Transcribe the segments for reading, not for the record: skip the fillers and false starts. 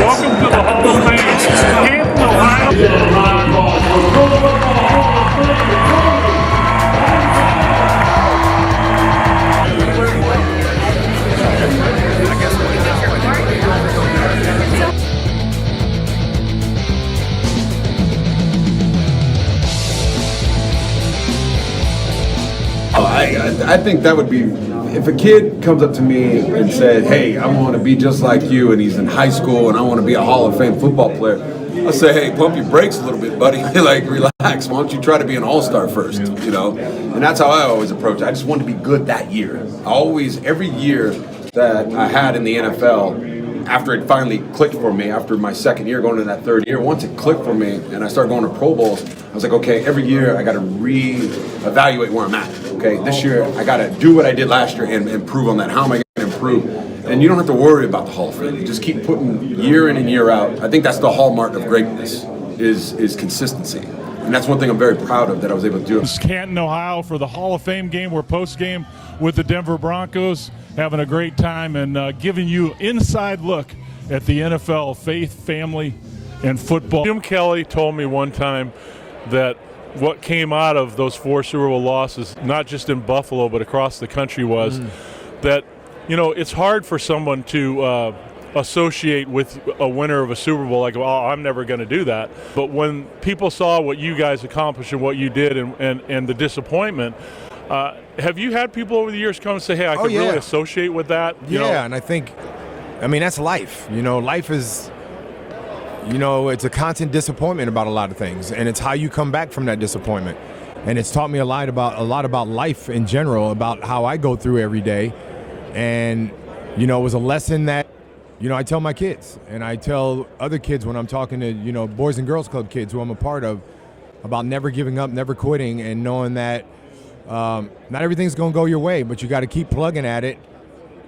Welcome to the Hall of Fame. Canton, Ohio. I think that would be, if a kid comes up to me and said, hey, I want to be just like you, and he's in high school and I want to be a Hall of Fame football player, I'll say, hey, pump your brakes a little bit, buddy. Like, relax. Why don't you try to be an all-star first, you know? And that's how I always approach it. I just wanted to be good that year. Every year that I had in the NFL, after it finally clicked for me, after my second year going into that third year, once it clicked for me and I started going to Pro Bowls, I was like, okay, every year I got to reevaluate where I'm at. Okay, this year I got to do what I did last year and improve on that. How am I going to improve? And you don't have to worry about the Hall of Fame. You just keep putting year in and year out. I think that's the hallmark of greatness is consistency. And that's one thing I'm very proud of that I was able to do. This is Canton, Ohio for the Hall of Fame game. We're post-game with the Denver Broncos, having a great time and giving you inside look at the NFL, faith, family, and football. Jim Kelly told me one time that what came out of those 4 Super Bowl losses, not just in Buffalo but across the country, was that, you know, it's hard for someone to associate with a winner of a Super Bowl, like, oh, I'm never going to do that. But when people saw what you guys accomplished and what you did and the disappointment, have you had people over the years come and say, hey, I can really associate with that? You know? And I think, I mean, that's life. You know, life is, you know, it's a constant disappointment about a lot of things, and it's how you come back from that disappointment. And it's taught me a lot about life in general, about how I go through every day. And, you know, it was a lesson that, you know, I tell my kids, and I tell other kids when I'm talking to, you know, Boys and Girls Club kids who I'm a part of, about never giving up, never quitting, and knowing that not everything's going to go your way, but you got to keep plugging at it,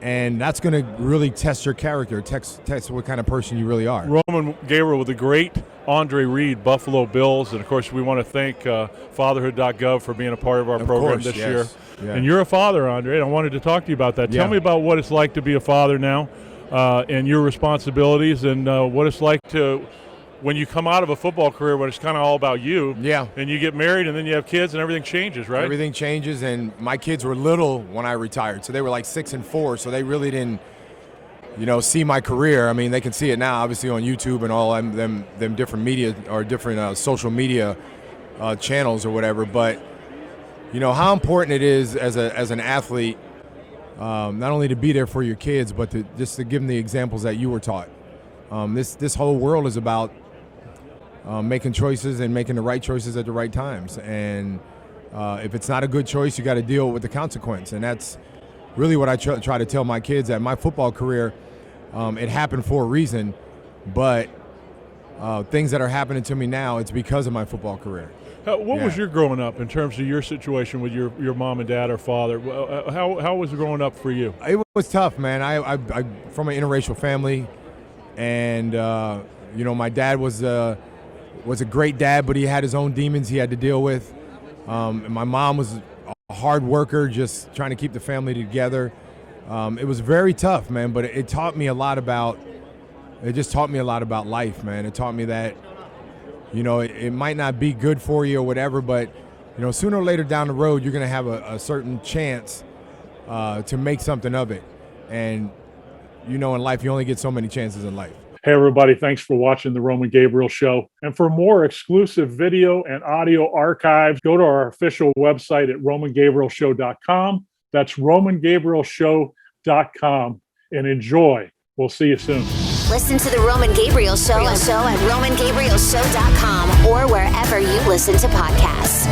and that's going to really test your character, test what kind of person you really are. Roman Gabriel with the great Andre Reed, Buffalo Bills, and of course we want to thank fatherhood.gov for being a part of our program this year. Yeah. And you're a father, Andre, and I wanted to talk to you about that. Tell me about what it's like to be a father now, and your responsibilities, and what it's like to, when you come out of a football career when it's kind of all about you, and you get married and then you have kids and everything changes, right? Everything changes, and my kids were little when I retired, so they were like 6 and 4, so they really didn't, you know, see my career. I mean, they can see it now, obviously, on YouTube and all them different media or different social media channels or whatever. But you know how important it is as an athlete, not only to be there for your kids, but to give them the examples that you were taught. This whole world is about making choices and making the right choices at the right times. And if it's not a good choice, you got to deal with the consequence. And that's really what I try to tell my kids. That my football career, it happened for a reason, but things that are happening to me now, it's because of my football career. What was your growing up in terms of your situation with your mom and dad or father? How was it growing up for you? It was tough, man. I from an interracial family, and you know, my dad was a great dad, but he had his own demons he had to deal with. And my mom was a hard worker, just trying to keep the family together. It was very tough, man, but it taught me a lot about. It just taught me a lot about life, man. It taught me that, you know, it might not be good for you or whatever, but, you know, sooner or later down the road, you're going to have a certain chance to make something of it. And, you know, in life, you only get so many chances in life. Hey, everybody, thanks for watching The Roman Gabriel Show. And for more exclusive video and audio archives, go to our official website at romangabrielshow.com. That's romangabrielshow.com. And enjoy. We'll see you soon. Listen to The Roman Gabriel Show at romangabrielshow.com or wherever you listen to podcasts.